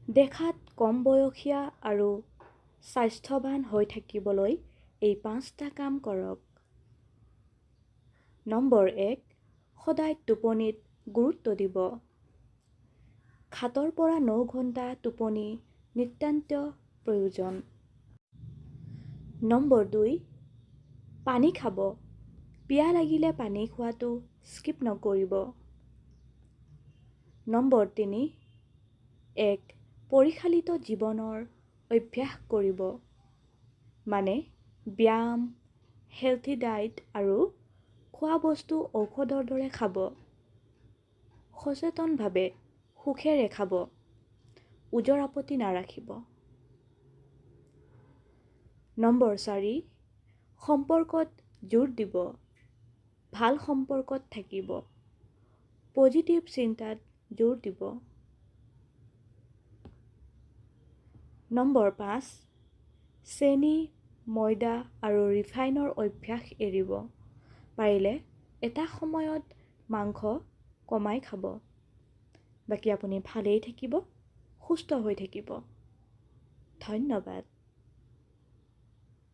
দেখাত কম বয়সীয়া আৰু স্বাস্থ্যৱান হৈ থাকিবলৈ এই 5টা কাম কৰক। নম্বৰ 1, সদায় টোপনিত গুৰুত্ব দিব। 7 পৰা 9 ঘণ্টা টোপনি নিতান্ত প্ৰয়োজন। নম্বৰ 2, পানী খাব। পিয়াহ লাগিলে পানী খোৱাটো স্কিপ নকৰিব। নম্বৰ 3, এক পৰিশালিত জীৱনৰ অভ্যাস কৰিব। মানে ব্যায়াম, হেলথি ডায়েট আৰু খোৱা বস্তু ঔষধৰ দৰে খাব। সচেতনভাৱে সুখেৰে খাব। ওজৰ আপত্তি নাৰাখিব। নম্বৰ 4, সম্পৰ্কত জোৰ দিব। ভাল সম্পৰ্কত থাকিব। পজিটিভ চিন্তাত জোৰ দিব। নম্বৰ 5, চেনি, ময়দা আৰু ৰিফাইনৰ অভ্যাস এৰিব। পাৰিলে এটা সময়ত মাংস কমাই খাব। বাকী আপুনি ভালেই থাকিব, সুস্থ হৈ থাকিব। ধন্যবাদ।